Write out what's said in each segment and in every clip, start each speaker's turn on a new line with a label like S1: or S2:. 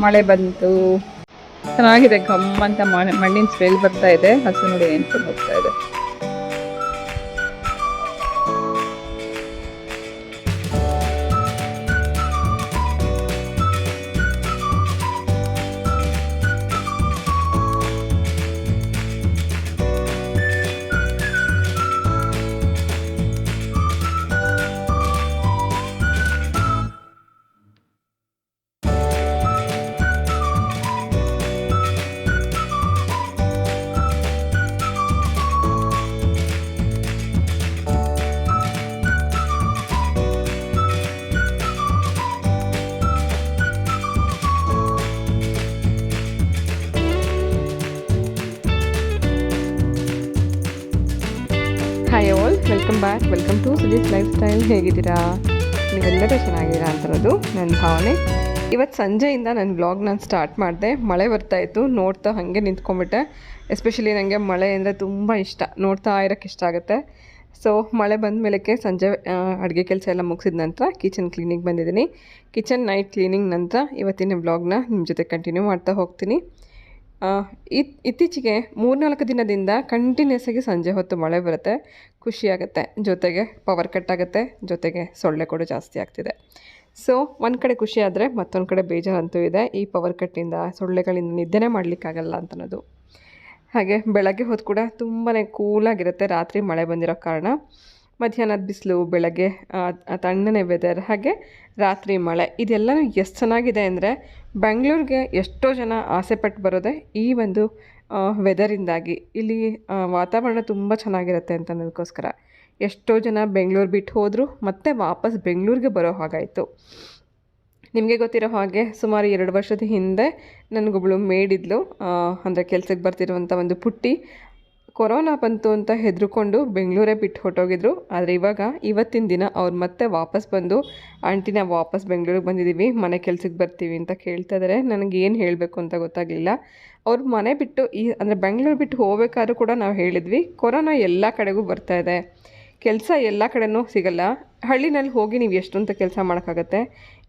S1: ಮಳೆ ಬಂತು, ಚೆನ್ನಾಗಿದೆ. ಗಮ್ಮಂತ ಮಣ್ಣಿನ ಸ್ಮೆಲ್ ಬರ್ತಾ ಇದೆ. ಹಸು ನೋಡಿ ನೆನ್ಕೊಂಡು ಹೋಗ್ತಾ ಇದೆ. Hi all, welcome back. Welcome to Sudees lifestyle. ಹೇಗಿದ್ದೀರಾ? ನೀವೆಲ್ಲರೂ ಚೆನ್ನಾಗಿದ್ದೀರಾ ಅಂತಿರೋದು ನನ್ನ ಭಾವನೆ. ಇವತ್ತು ಸಂಜೆಯಿಂದ ನನ್ನ ವ್ಲಾಗ್ ನಾನು ಸ್ಟಾರ್ಟ್ ಮಾಡಿದೆ. ಮಳೆ ಬರ್ತಾಯಿತ್ತು, ನೋಡ್ತಾ ಹಾಗೆ ನಿಂತ್ಕೊಂಡ್ಬಿಟ್ಟೆ. ಎಸ್ಪೆಷಲಿ ನನಗೆ ಮಳೆ ಅಂದರೆ ತುಂಬ ಇಷ್ಟ, ನೋಡ್ತಾ ಇರೋಕ್ಕೆ ಇಷ್ಟ ಆಗುತ್ತೆ. ಸೊ ಮಳೆ ಬಂದ ಮೇಲಕ್ಕೆ ಸಂಜೆ ಅಡುಗೆ ಕೆಲಸ ಎಲ್ಲ ಮುಗಿಸಿದ ನಂತರ ಕಿಚನ್ ಕ್ಲೀನಿಂಗ್ ಬಂದಿದ್ದೀನಿ. ಕಿಚನ್ ನೈಟ್ ಕ್ಲೀನಿಂಗ್ ನಂತರ ಇವತ್ತಿನ ವ್ಲಾಗ್ನ ನಿಮ್ಮ ಜೊತೆ ಕಂಟಿನ್ಯೂ ಮಾಡ್ತಾ ಹೋಗ್ತೀನಿ. ಇತ್ತೀಚೆಗೆ 3-4 ದಿನದಿಂದ ಕಂಟಿನ್ಯೂಸ್ ಆಗಿ ಸಂಜೆ ಹೊತ್ತು ಮಳೆ ಬರುತ್ತೆ, ಖುಷಿಯಾಗುತ್ತೆ. ಜೊತೆಗೆ ಪವರ್ ಕಟ್ ಆಗುತ್ತೆ, ಜೊತೆಗೆ ಸೊಳ್ಳೆ ಕೂಡ ಜಾಸ್ತಿ ಆಗ್ತಿದೆ. ಸೊ ಒಂದು ಕಡೆ ಖುಷಿ ಆದರೆ ಮತ್ತೊಂದು ಕಡೆ ಬೇಜಾರಂತೂ ಇದೆ. ಈ ಪವರ್ ಕಟ್ಟಿಂದ ಸೊಳ್ಳೆಗಳಿಂದ ನಿದ್ದೆನೇ ಮಾಡಲಿಕ್ಕಾಗಲ್ಲ ಅಂತನೋದು. ಹಾಗೆ ಬೆಳಗ್ಗೆ ಹೊತ್ತು ಕೂಡ ತುಂಬಾ ಕೂಲಾಗಿರುತ್ತೆ, ರಾತ್ರಿ ಮಳೆ ಬಂದಿರೋ ಕಾರಣ. ಮಧ್ಯಾಹ್ನದ ಬಿಸಿಲು, ಬೆಳಗ್ಗೆ ತಣ್ಣನೆ ವೆದರ್, ಹಾಗೆ ರಾತ್ರಿ ಮಳೆ, ಇದೆಲ್ಲನೂ ಎಷ್ಟು ಚೆನ್ನಾಗಿದೆ ಅಂದರೆ ಬೆಂಗಳೂರಿಗೆ ಎಷ್ಟೋ ಜನ ಆಸೆ ಪಟ್ಟು ಬರೋದೆ ಈ ಒಂದು ವೆದರಿಂದಾಗಿ. ಇಲ್ಲಿ ವಾತಾವರಣ ತುಂಬ ಚೆನ್ನಾಗಿರುತ್ತೆ ಅಂತ ಅನ್ನೋದಕ್ಕೋಸ್ಕರ ಎಷ್ಟೋ ಜನ ಬೆಂಗಳೂರು ಬಿಟ್ಟು ಹೋದರು, ಮತ್ತೆ ವಾಪಸ್ ಬೆಂಗಳೂರಿಗೆ ಬರೋ ಹಾಗಾಯಿತು. ನಿಮಗೆ ಗೊತ್ತಿರೋ ಹಾಗೆ ಸುಮಾರು 2 ವರ್ಷದ ಹಿಂದೆ ನನಗೊಬ್ಬಳು ಮೇಡಿದ್ಲು, ಅಂದರೆ ಕೆಲಸಕ್ಕೆ ಬರ್ತಿರುವಂಥ ಒಂದು ಪುಟ್ಟಿ. ಕೊರೋನಾ ಬಂತು ಅಂತ ಹೆದರ್ಕೊಂಡು ಬೆಂಗಳೂರೇ ಬಿಟ್ಟು ಹೊರಟೋಗಿದ್ರು. ಆದರೆ ಇವತ್ತಿನ ದಿನ ಅವ್ರು ಮತ್ತೆ ವಾಪಸ್ ಬಂದು, ಆಂಟಿ ನಾವು ವಾಪಸ್ ಬೆಂಗಳೂರಿಗೆ ಬಂದಿದ್ದೀವಿ, ಮನೆ ಕೆಲಸಕ್ಕೆ ಬರ್ತೀವಿ ಅಂತ ಕೇಳ್ತಾ ಇದ್ದಾರೆ. ನನಗೆ ಏನು ಹೇಳಬೇಕು ಅಂತ ಗೊತ್ತಾಗಲಿಲ್ಲ. ಅವ್ರು ಮನೆ ಬಿಟ್ಟು ಅಂದರೆ ಬೆಂಗಳೂರು ಬಿಟ್ಟು ಹೋಗ್ಬೇಕಾದ್ರೂ ಕೂಡ ನಾವು ಹೇಳಿದ್ವಿ, ಕೊರೋನಾ ಎಲ್ಲ ಕಡೆಗೂ ಬರ್ತಾ ಇದೆ, ಕೆಲಸ ಎಲ್ಲ ಕಡೆನೂ ಸಿಗಲ್ಲ, ಹಳ್ಳಿನಲ್ಲಿ ಹೋಗಿ ನೀವು ಎಷ್ಟು ಅಂತ ಕೆಲಸ ಮಾಡೋಕ್ಕಾಗತ್ತೆ,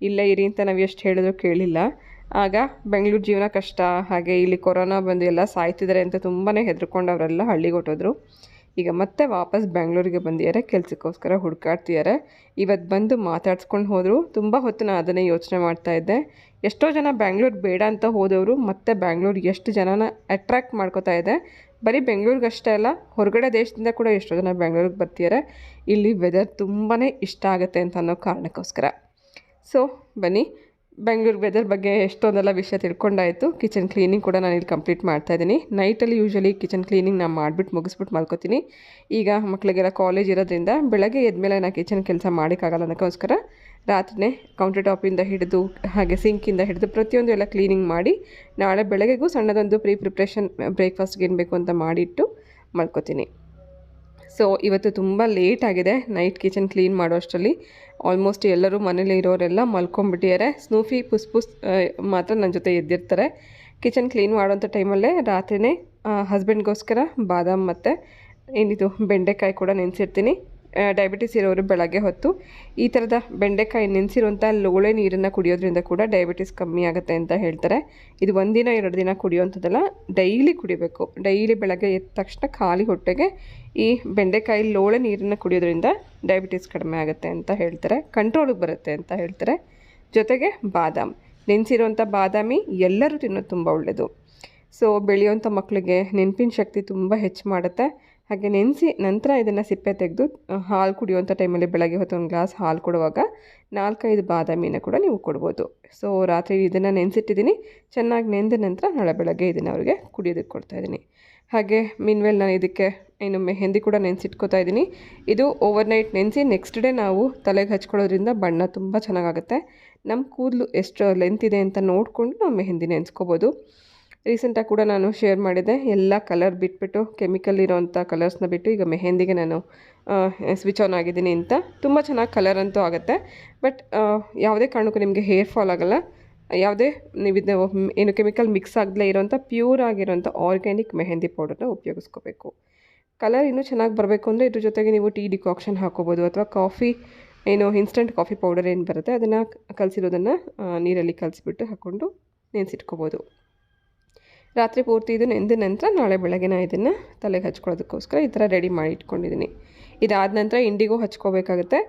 S1: ಇಲ್ಲೇ ಇರಿ ಅಂತ ನಾವು ಎಷ್ಟು ಹೇಳಿದ್ರು ಕೇಳಿಲ್ಲ. ಆಗ ಬೆಂಗಳೂರು ಜೀವನ ಕಷ್ಟ, ಹಾಗೆ ಇಲ್ಲಿ ಕೊರೋನಾ ಬಂದು ಎಲ್ಲ ಸಾಯ್ತಿದ್ದಾರೆ ಅಂತ ತುಂಬಾ ಹೆದರ್ಕೊಂಡು ಅವರೆಲ್ಲ ಹಳ್ಳಿಗೆ ಹೊಟ್ಟೋದ್ರು. ಈಗ ಮತ್ತೆ ವಾಪಸ್ ಬೆಂಗಳೂರಿಗೆ ಬಂದಿದ್ದಾರೆ, ಕೆಲಸಕ್ಕೋಸ್ಕರ ಹುಡುಕಾಡ್ತಿದ್ದಾರೆ. ಇವತ್ತು ಬಂದು ಮಾತಾಡ್ಸ್ಕೊಂಡು ಹೋದರು. ತುಂಬ ಹೊತ್ತು ನಾನು ಅದನ್ನೇ ಯೋಚನೆ ಮಾಡ್ತಾಯಿದ್ದೆ. ಎಷ್ಟೋ ಜನ ಬೆಂಗಳೂರು ಬೇಡ ಅಂತ ಹೋದವರು ಮತ್ತೆ ಬೆಂಗಳೂರು ಎಷ್ಟು ಜನನ ಅಟ್ರ್ಯಾಕ್ಟ್ ಮಾಡ್ಕೋತಾ ಇದೆ. ಬರೀ ಬೆಂಗಳೂರಿಗೆ ಅಷ್ಟೇ ಅಲ್ಲ, ಹೊರಗಡೆ ದೇಶದಿಂದ ಕೂಡ ಎಷ್ಟೋ ಜನ ಬೆಂಗಳೂರಿಗೆ ಬರ್ತಿದ್ದಾರೆ. ಇಲ್ಲಿ ವೆದರ್ ತುಂಬಾ ಇಷ್ಟ ಆಗುತ್ತೆ ಅಂತ ಅನ್ನೋ ಕಾರಣಕ್ಕೋಸ್ಕರ. ಸೊ ಬನ್ನಿ, ಬೆಂಗಳೂರು ವೆದರ್ ಬಗ್ಗೆ ಎಷ್ಟೊಂದೆಲ್ಲ ವಿಷಯ ತಿಳ್ಕೊಂಡಾಯಿತು. ಕಿಚನ್ ಕ್ಲೀನಿಂಗ್ ಕೂಡ ನಾನು ಇಲ್ಲಿ ಕಂಪ್ಲೀಟ್ ಮಾಡ್ತಾಯಿದ್ದೀನಿ. ನೈಟಲ್ಲಿ ಯೂಶ್ವಲಿ ಕಿಚನ್ ಕ್ಲೀನಿಂಗ್ ನಾನು ಮಾಡಿಬಿಟ್ಟು ಮುಗಿಸ್ಬಿಟ್ಟು ಮಲ್ಕೋತೀನಿ. ಈಗ ಮಕ್ಕಳಿಗೆಲ್ಲ ಕಾಲೇಜ್ ಇರೋದ್ರಿಂದ ಬೆಳಗ್ಗೆ ಎದ್ಮೇಲೆ ನಾನು ಕಿಚನ್ ಕೆಲಸ ಮಾಡೋಕ್ಕಾಗಲ್ಲ, ಅದಕ್ಕೋಸ್ಕರ ರಾತ್ರಿನೇ ಕೌಂಟರ್ ಟಾಪಿಂದ ಹಿಡಿದು ಹಾಗೆ ಸಿಂಕಿಂದ ಹಿಡಿದು ಪ್ರತಿಯೊಂದು ಎಲ್ಲ ಕ್ಲೀನಿಂಗ್ ಮಾಡಿ ನಾಳೆ ಬೆಳಗ್ಗೆಗೂ ಸಣ್ಣದೊಂದು ಪ್ರಿಪ್ರೇಷನ್ ಬ್ರೇಕ್ಫಾಸ್ಟ್ಗೆ ಏನು ಬೇಕು ಅಂತ ಮಾಡಿಟ್ಟು ಮಲ್ಕೋತೀನಿ. ಸೊ ಇವತ್ತು ತುಂಬ ಲೇಟ್ ಆಗಿದೆ ನೈಟ್ ಕಿಚನ್ ಕ್ಲೀನ್ ಮಾಡೋ ಅಷ್ಟರಲ್ಲಿ. ಆಲ್ಮೋಸ್ಟ್ ಎಲ್ಲರೂ ಮನೇಲಿ ಇರೋರೆಲ್ಲ ಮಲ್ಕೊಂಡ್ಬಿಟ್ಟಿದ್ದಾರೆ. ಸ್ನೂಫಿ ಪುಸ್ ಮಾತ್ರ ನನ್ನ ಜೊತೆ ಎದ್ದಿರ್ತಾರೆ. ಕಿಚನ್ ಕ್ಲೀನ್ ಮಾಡೋಂಥ ಟೈಮಲ್ಲೇ ರಾತ್ರಿಯೇ ಹಸ್ಬೆಂಡ್ಗೋಸ್ಕರ ಬಾದಾಮ್ ಮತ್ತು ಏನಿದು ಬೆಂಡೆಕಾಯಿ ಕೂಡ ನೆನೆಸಿರ್ತೀನಿ. ಡಯಾಬಿಟಿಸ್ ಇರೋರು ಬೆಳಗ್ಗೆ ಹೊತ್ತು ಈ ಥರದ ಬೆಂಡೆಕಾಯಿ ನೆನೆಸಿರುವಂಥ ಲೋಳೆ ನೀರನ್ನು ಕುಡಿಯೋದ್ರಿಂದ ಕೂಡ ಡಯಾಬಿಟಿಸ್ ಕಮ್ಮಿ ಆಗುತ್ತೆ ಅಂತ ಹೇಳ್ತಾರೆ. ಇದು 1 ದಿನ 2 ದಿನ ಕುಡಿಯೋವಂಥದ್ದಲ್ಲ, ಡೈಲಿ ಕುಡಿಬೇಕು. ಡೈಲಿ ಬೆಳಗ್ಗೆ ಎದ್ದ ತಕ್ಷಣ ಖಾಲಿ ಹೊಟ್ಟೆಗೆ ಈ ಬೆಂಡೆಕಾಯಿ ಲೋಳೆ ನೀರನ್ನು ಕುಡಿಯೋದ್ರಿಂದ ಡಯಾಬಿಟಿಸ್ ಕಡಿಮೆ ಆಗುತ್ತೆ ಅಂತ ಹೇಳ್ತಾರೆ, ಕಂಟ್ರೋಲಿಗೆ ಬರುತ್ತೆ ಅಂತ ಹೇಳ್ತಾರೆ. ಜೊತೆಗೆ ಬಾದಾಮ್, ನೆನೆಸಿರುವಂಥ ಬಾದಾಮಿ ಎಲ್ಲರೂ ತಿನ್ನೋದು ತುಂಬ ಒಳ್ಳೆಯದು. ಸೊ ಬೆಳೆಯುವಂಥ ಮಕ್ಕಳಿಗೆ ನೆನಪಿನ ಶಕ್ತಿ ತುಂಬ ಹೆಚ್ಚು ಮಾಡುತ್ತೆ. ಹಾಗೆ ನೆನೆಸಿ ನಂತರ ಇದನ್ನು ಸಿಪ್ಪೆ ತೆಗೆದು ಹಾಲು ಕುಡಿಯುವಂಥ ಟೈಮಲ್ಲಿ ಬೆಳಗ್ಗೆ ಹೊತ್ತು ಒಂದು ಗ್ಲಾಸ್ ಹಾಲು ಕೊಡುವಾಗ 4-5 ಬಾದಾಮಿನ ಕೂಡ ನೀವು ಕೊಡ್ಬೋದು. ಸೊ ರಾತ್ರಿ ಇದನ್ನು ನೆನೆಸಿಟ್ಟಿದ್ದೀನಿ. ಚೆನ್ನಾಗಿ ನೆಂದ ನಂತರ ನಾಳೆ ಬೆಳಗ್ಗೆ ಇದನ್ನು ಅವರಿಗೆ ಕುಡಿಯೋದಕ್ಕೆ ಕೊಡ್ತಾಯಿದ್ದೀನಿ. ಹಾಗೆ ಮೀನ್ವೇಲ್ ನಾನು ಇದಕ್ಕೆ ಮೆಹಂದಿ ಕೂಡ ನೆನೆಸಿಟ್ಕೋತಾ ಇದ್ದೀನಿ. ಇದು ಓವರ್ನೈಟ್ ನೆನೆಸಿ ನೆಕ್ಸ್ಟ್ ಡೇ ನಾವು ತಲೆಗೆ ಹಚ್ಕೊಳ್ಳೋದ್ರಿಂದ ಬಣ್ಣ ತುಂಬ ಚೆನ್ನಾಗಾಗುತ್ತೆ. ನಮ್ಮ ಕೂದಲು ಎಷ್ಟು ಲೆಂತ್ ಇದೆ ಅಂತ ನೋಡಿಕೊಂಡು ನಾವು ಮೆಹಂದಿ ನೆನೆಸ್ಕೋಬೋದು. ರೀಸೆಂಟಾಗಿ ಕೂಡ ನಾನು ಶೇರ್ ಮಾಡಿದ್ದೆ, ಎಲ್ಲ ಕಲರ್ ಬಿಟ್ಬಿಟ್ಟು ಕೆಮಿಕಲ್ ಇರೋವಂಥ ಕಲರ್ಸ್ನ ಬಿಟ್ಟು ಈಗ ಮೆಹಂದಿಗೆ ನಾನು ಸ್ವಿಚ್ ಆನ್ ಆಗಿದ್ದೀನಿ ಅಂತ. ತುಂಬ ಚೆನ್ನಾಗಿ ಕಲರ್ ಅಂತೂ ಆಗುತ್ತೆ. ಬಟ್ ಯಾವುದೇ ಕಾರಣಕ್ಕೂ ನಿಮಗೆ ಹೇರ್ ಫಾಲ್ ಆಗೋಲ್ಲ. ಯಾವುದೇ ಏನು ಕೆಮಿಕಲ್ ಮಿಕ್ಸ್ ಆಗಲೇ ಇರೋವಂಥ ಪ್ಯೂರ್ ಆಗಿರೋಂಥ ಆರ್ಗ್ಯಾನಿಕ್ ಮೆಹಂದಿ ಪೌಡರ್ನ ಉಪಯೋಗಿಸ್ಕೋಬೇಕು. ಕಲರ್ ಇನ್ನೂ ಚೆನ್ನಾಗಿ ಬರಬೇಕು ಅಂದರೆ ಇದ್ರ ಜೊತೆಗೆ ನೀವು ಟೀ ಡಿಕಾಕ್ಷನ್ ಹಾಕೋಬೋದು, ಅಥವಾ ಕಾಫಿ ಇನ್ಸ್ಟಂಟ್ ಕಾಫಿ ಪೌಡರ್ ಏನು ಬರುತ್ತೆ ಅದನ್ನು ಕಲಸಿರೋದನ್ನು ನೀರಲ್ಲಿ ಕಲಿಸ್ಬಿಟ್ಟು ಹಾಕ್ಕೊಂಡು ನೆನೆಸಿಟ್ಕೋಬೋದು. ರಾತ್ರಿ ಪೂರ್ತಿ ಇದು ನೆಂದ ನಂತರ ನಾಳೆ ಬೆಳಗ್ಗೆ ನಾನು ಇದನ್ನು ತಲೆಗೆ ಹಚ್ಕೊಳ್ಳೋದಕ್ಕೋಸ್ಕರ ಈ ಥರ ರೆಡಿ ಮಾಡಿ ಇಟ್ಕೊಂಡಿದ್ದೀನಿ. ಇದಾದ ನಂತರ ಇಂಡಿಗೋ ಹಚ್ಕೋಬೇಕಾಗುತ್ತೆ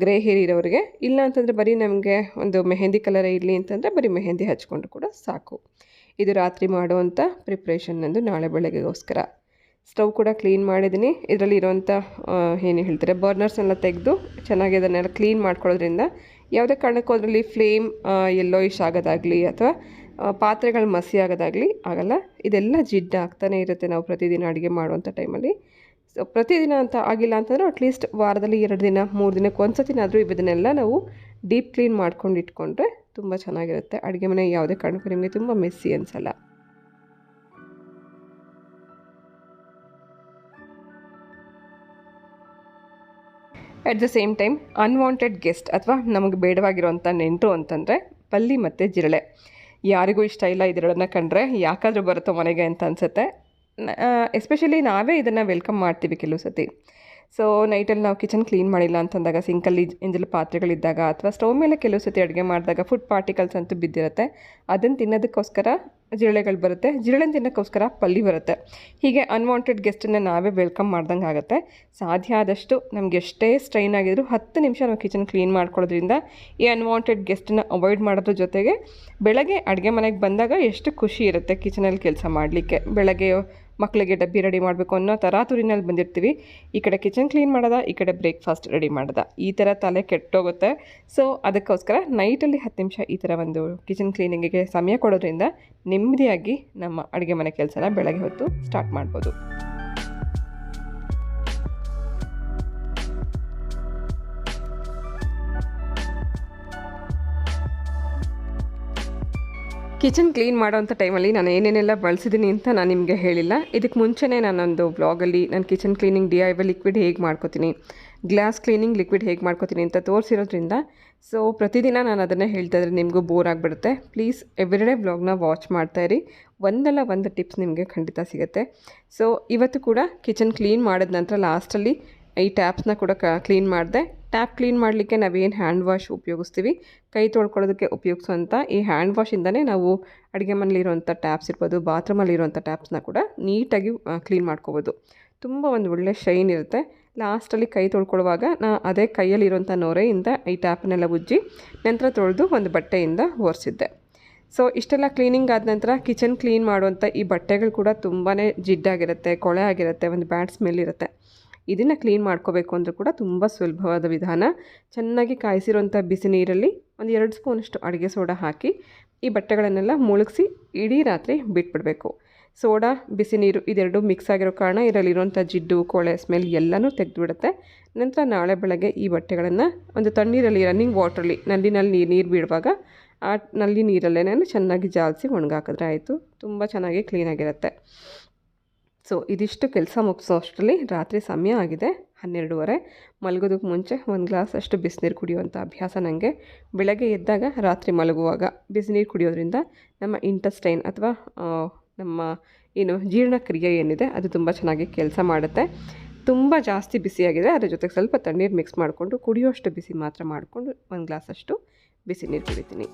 S1: ಗ್ರೇ ಹೇರ್ ಇರೋರಿಗೆ. ಇಲ್ಲ ಅಂತಂದರೆ ಬರೀ ನಮಗೆ ಒಂದು ಮೆಹಂದಿ ಕಲರೇ ಇರಲಿ ಅಂತಂದರೆ ಬರೀ ಮೆಹಂದಿ ಹಚ್ಕೊಂಡ್ರು ಕೂಡ ಸಾಕು. ಇದು ರಾತ್ರಿ ಮಾಡುವಂಥ ಪ್ರಿಪ್ರೇಷನ್ ನಂದು ನಾಳೆ ಬೆಳಗ್ಗೆಗೋಸ್ಕರ. ಸ್ಟವ್ ಕೂಡ ಕ್ಲೀನ್ ಮಾಡಿದ್ದೀನಿ. ಇದರಲ್ಲಿ ಇರೋವಂಥ ಏನು ಹೇಳ್ತಾರೆ ಬರ್ನರ್ಸ್ನೆಲ್ಲ ತೆಗೆದು ಚೆನ್ನಾಗಿ ಅದನ್ನೆಲ್ಲ ಕ್ಲೀನ್ ಮಾಡ್ಕೊಳ್ಳೋದ್ರಿಂದ ಯಾವುದೇ ಕಾರಣಕ್ಕೂ ಅದರಲ್ಲಿ ಫ್ಲೇಮ್ ಯೆಲ್ಲೋಯಿಶ್ ಆಗೋದಾಗಲಿ ಅಥವಾ ಪಾತ್ರೆಗಳು ಮಸಿ ಆಗೋದಾಗಲಿ ಆಗಲ್ಲ. ಇದೆಲ್ಲ ಜಿಡ್ಡು ಆಗ್ತಾನೆ ಇರುತ್ತೆ ನಾವು ಪ್ರತಿದಿನ ಅಡುಗೆ ಮಾಡುವಂಥ ಟೈಮಲ್ಲಿ. ಸೊ ಪ್ರತಿದಿನ ಅಂತ ಆಗಿಲ್ಲ ಅಂತಂದರೆ ಅಟ್ಲೀಸ್ಟ್ ವಾರದಲ್ಲಿ 2 ದಿನ 3 ದಿನಕ್ಕೆ ಒಂದು ಸತಿನಾದರೂ ಇದನ್ನೆಲ್ಲ ನಾವು ಡೀಪ್ ಕ್ಲೀನ್ ಮಾಡ್ಕೊಂಡು ಇಟ್ಕೊಂಡ್ರೆ ತುಂಬ ಚೆನ್ನಾಗಿರುತ್ತೆ. ಅಡುಗೆ ಮನೆ ಯಾವುದೇ ಕಾರಣಕ್ಕೂ ನಿಮಗೆ ತುಂಬ ಮೆಸ್ಸಿ ಅನಿಸಲ್ಲ. At the same time unwanted guest ಅಥವಾ ನಮಗೆ ಬೇಡವಾಗಿರೋಂಥ ನೆಂಟರು ಅಂತಂದರೆ ಪಲ್ಲಿ ಮತ್ತು ಜಿರಳೆ. ಯಾರಿಗೂ ಇಷ್ಟ ಇಲ್ಲ ಇದೆರಡನ್ನ ಕಂಡ್ರೆ, ಯಾಕಾದರೂ ಬರುತ್ತೋ ಮನೆಗೆ ಅಂತ ಅನಿಸುತ್ತೆ. ಎಸ್ಪೆಷಲಿ ನಾವೇ ಇದನ್ನು ವೆಲ್ಕಮ್ ಮಾಡ್ತೀವಿ ಕೆಲವು ಸತಿ. ಸೊ ನೈಟಲ್ಲಿ ನಾವು ಕಿಚನ್ ಕ್ಲೀನ್ ಮಾಡಿಲ್ಲ ಅಂತಂದಾಗ ಸಿಂಕಲ್ಲಿ ಎಂಜಲು ಪಾತ್ರೆಗಳಿದ್ದಾಗ ಅಥವಾ ಸ್ಟವ್ ಮೇಲೆ ಕೆಲವು ಸತಿ ಅಡುಗೆ ಮಾಡಿದಾಗ ಫುಡ್ ಪಾರ್ಟಿಕಲ್ಸ್ ಅಂತೂ ಬಿದ್ದಿರುತ್ತೆ. ಅದನ್ನು ತಿನ್ನೋದಕ್ಕೋಸ್ಕರ ಜಿರಳೆಗಳು ಬರುತ್ತೆ, ಜಿರಳೆನ ತಿನ್ನೋಕ್ಕೋಸ್ಕರ ಪಲ್ಲಿ ಬರುತ್ತೆ. ಹೀಗೆ ಅನ್ವಾಂಟೆಡ್ ಗೆಸ್ಟನ್ನು ನಾವೇ ವೆಲ್ಕಮ್ ಮಾಡ್ದಂಗೆ ಆಗುತ್ತೆ. ಸಾಧ್ಯ ಆದಷ್ಟು ನಮ್ಗೆ ಎಷ್ಟೇ ಸ್ಟ್ರೈನ್ ಆಗಿದ್ರು 10 ನಿಮಿಷ ನಾವು ಕಿಚನ್ ಕ್ಲೀನ್ ಮಾಡ್ಕೊಳ್ಳೋದ್ರಿಂದ ಈ ಅನ್ವಾಂಟೆಡ್ ಗೆಸ್ಟನ್ನು ಅವಾಯ್ಡ್ ಮಾಡೋದ್ರ ಜೊತೆಗೆ ಬೆಳಗ್ಗೆ ಅಡುಗೆ ಮನೆಗೆ ಬಂದಾಗ ಎಷ್ಟು ಖುಷಿ ಇರುತ್ತೆ ಕಿಚನಲ್ಲಿ ಕೆಲಸ ಮಾಡಲಿಕ್ಕೆ. ಬೆಳಗ್ಗೆ ಮಕ್ಕಳಿಗೆ ಡಬ್ಬಿ ರೆಡಿ ಮಾಡಬೇಕು ಅನ್ನೋ ತರಾತುರಿನಲ್ಲಿ ಬಂದಿರ್ತೀವಿ. ಈ ಕಡೆ ಕಿಚನ್ ಕ್ಲೀನ್ ಮಾಡೋದ, ಈ ಕಡೆ ಬ್ರೇಕ್ಫಾಸ್ಟ್ ರೆಡಿ ಮಾಡೋದ, ಈ ಥರ ತಲೆ ಕೆಟ್ಟೋಗುತ್ತೆ. ಸೊ ಅದಕ್ಕೋಸ್ಕರ ನೈಟಲ್ಲಿ 10 ನಿಮಿಷ ಈ ಥರ ಒಂದು ಕಿಚನ್ ಕ್ಲೀನಿಂಗಿಗೆ ಸಮಯ ಕೊಡೋದ್ರಿಂದ ನೆಮ್ಮದಿಯಾಗಿ ನಮ್ಮ ಅಡುಗೆ ಮನೆ ಕೆಲಸನ ಬೆಳಗ್ಗೆ ಹೊತ್ತು ಸ್ಟಾರ್ಟ್ ಮಾಡ್ಬೋದು. ಕಿಚನ್ ಕ್ಲೀನ್ ಮಾಡೋವಂಥ ಟೈಮಲ್ಲಿ ನಾನು ಏನೇನೆಲ್ಲ ಬಳಸಿದ್ದೀನಿ ಅಂತ ನಾನು ನಿಮಗೆ ಹೇಳಿಲ್ಲ. ಇದಕ್ಕೆ ಮುಂಚೆನೇ ನಾನೊಂದು ಬ್ಲಾಗಲ್ಲಿ ನಾನು ಕಿಚನ್ ಕ್ಲೀನಿಂಗ್ DIY ಲಿಕ್ವಿಡ್ ಹೇಗೆ ಮಾಡ್ಕೋತೀನಿ, ಗ್ಲಾಸ್ ಕ್ಲೀನಿಂಗ್ ಲಿಕ್ವಿಡ್ ಹೇಗೆ ಮಾಡ್ಕೋತೀನಿ ಅಂತ ತೋರಿಸಿರೋದ್ರಿಂದ ಸೊ ಪ್ರತಿದಿನ ನಾನು ಅದನ್ನೇ ಹೇಳ್ತಾ ಇದ್ರೆ ನಿಮಗೂ ಬೋರ್ ಆಗಿಬಿಡುತ್ತೆ. ಪ್ಲೀಸ್ ಎವ್ರಿಡೇ ಬ್ಲಾಗ್ನ ವಾಚ್ ಮಾಡ್ತಾಯಿರಿ. ಒಂದಲ್ಲ ಒಂದು ಟಿಪ್ಸ್ ನಿಮಗೆ ಖಂಡಿತ ಸಿಗುತ್ತೆ. ಸೊ ಇವತ್ತು ಕೂಡ ಕಿಚನ್ ಕ್ಲೀನ್ ಮಾಡಿದ ನಂತರ ಲಾಸ್ಟಲ್ಲಿ ಈ ಟ್ಯಾಪ್ಸ್ನ ಕೂಡ ಕ್ಲೀನ್ ಮಾಡಿದೆ. ಟ್ಯಾಪ್ ಕ್ಲೀನ್ ಮಾಡಲಿಕ್ಕೆ ನಾವೇನು ಹ್ಯಾಂಡ್ ವಾಶ್ ಉಪಯೋಗಿಸ್ತೀವಿ, ಕೈ ತೊಳ್ಕೊಳ್ಳೋದಕ್ಕೆ ಉಪಯೋಗಿಸೋಂಥ ಈ ಹ್ಯಾಂಡ್ ವಾಶಿಂದನೇ ನಾವು ಅಡುಗೆ ಮನೇಲಿರುವಂಥ ಟ್ಯಾಪ್ಸ್ ಇರ್ಬೋದು, ಬಾತ್ರೂಮಲ್ಲಿರುವಂಥ ಟ್ಯಾಪ್ಸ್ನ ಕೂಡ ನೀಟಾಗಿ ಕ್ಲೀನ್ ಮಾಡ್ಕೋಬೋದು. ತುಂಬ ಒಂದು ಒಳ್ಳೆ ಶೈನ್ ಇರುತ್ತೆ. ಲಾಸ್ಟಲ್ಲಿ ಕೈ ತೊಳ್ಕೊಳ್ಳುವಾಗ ಅದೇ ಕೈಯಲ್ಲಿರುವಂಥ ನೊರೆಯಿಂದ ಈ ಟ್ಯಾಪನ್ನೆಲ್ಲ ಉಜ್ಜಿ ನಂತರ ತೊಳೆದು ಒಂದು ಬಟ್ಟೆಯಿಂದ ಒರೆಸಿದ್ದೆ. ಸೊ ಇಷ್ಟೆಲ್ಲ ಕ್ಲೀನಿಂಗ್ ಆದ ನಂತರ ಕಿಚನ್ ಕ್ಲೀನ್ ಮಾಡುವಂಥ ಈ ಬಟ್ಟೆಗಳು ಕೂಡ ತುಂಬಾ ಜಿಡ್ಡಾಗಿರುತ್ತೆ, ಕೊಳೆ ಆಗಿರುತ್ತೆ, ಒಂದು ಬ್ಯಾಡ್ ಸ್ಮೆಲ್ ಇರುತ್ತೆ. ಇದನ್ನು ಕ್ಲೀನ್ ಮಾಡ್ಕೋಬೇಕು ಅಂದರೂ ಕೂಡ ತುಂಬ ಸುಲಭವಾದ ವಿಧಾನ. ಚೆನ್ನಾಗಿ ಕಾಯಿಸಿರೋಂಥ ಬಿಸಿ ನೀರಲ್ಲಿ ಒಂದು 2 ಸ್ಪೂನಷ್ಟು ಅಡುಗೆ ಸೋಡಾ ಹಾಕಿ ಈ ಬಟ್ಟೆಗಳನ್ನೆಲ್ಲ ಮುಳುಗಿಸಿ ಇಡೀ ರಾತ್ರಿ ಬಿಟ್ಬಿಡಬೇಕು. ಸೋಡಾ ಬಿಸಿ ನೀರು ಇದೆರಡು ಮಿಕ್ಸ್ ಆಗಿರೋ ಕಾರಣ ಇದರಲ್ಲಿರುವಂಥ ಜಿಡ್ಡು, ಕೊಳೆ, ಸ್ಮೆಲ್ ಎಲ್ಲನೂ ತೆಗೆದುಬಿಡುತ್ತೆ. ನಂತರ ನಾಳೆ ಬೆಳಗ್ಗೆ ಈ ಬಟ್ಟೆಗಳನ್ನು ಒಂದು ತಣ್ಣೀರಲ್ಲಿ ರನ್ನಿಂಗ್ ವಾಟ್ರಲ್ಲಿ ನಲ್ಲಿನಲ್ಲಿ ನೀರು ಬಿಡುವಾಗ ಆ ನಲ್ಲಿ ನೀರಲ್ಲೇ ಚೆನ್ನಾಗಿ ಜಾಲಿಸಿ ಒಣಗಾಕಿದ್ರೆ ಆಯಿತು. ತುಂಬ ಚೆನ್ನಾಗಿ ಕ್ಲೀನಾಗಿರುತ್ತೆ. ಸೊ ಇದಿಷ್ಟು ಕೆಲಸ ಮುಗಿಸೋ ಅಷ್ಟರಲ್ಲಿ ರಾತ್ರಿ ಸಮಯ ಆಗಿದೆ 12:30. ಮಲಗೋದಕ್ಕೆ ಮುಂಚೆ 1 ಗ್ಲಾಸ್ ಅಷ್ಟು ಬಿಸಿನೀರು ಕುಡಿಯುವಂಥ ಅಭ್ಯಾಸ ನನಗೆ. ಬೆಳಗ್ಗೆ ಎದ್ದಾಗ ರಾತ್ರಿ ಮಲಗುವಾಗ ಬಿಸಿನೀರು ಕುಡಿಯೋದ್ರಿಂದ ನಮ್ಮ ಇಂಟೆಸ್ಟೈನ್ ಅಥವಾ ನಮ್ಮ ಜೀರ್ಣಕ್ರಿಯೆ ಏನಿದೆ ಅದು ತುಂಬ ಚೆನ್ನಾಗಿ ಕೆಲಸ ಮಾಡುತ್ತೆ. ತುಂಬ ಜಾಸ್ತಿ ಬಿಸಿಯಾಗಿದೆ ಅದರ ಜೊತೆಗೆ ಸ್ವಲ್ಪ ತಣ್ಣೀರು ಮಿಕ್ಸ್ ಮಾಡಿಕೊಂಡು ಕುಡಿಯೋಷ್ಟು ಬಿಸಿ ಮಾತ್ರ ಮಾಡಿಕೊಂಡು 1 ಗ್ಲಾಸ್ ಅಷ್ಟು ಬಿಸಿ ನೀರು ಕುಡಿತೀನಿ.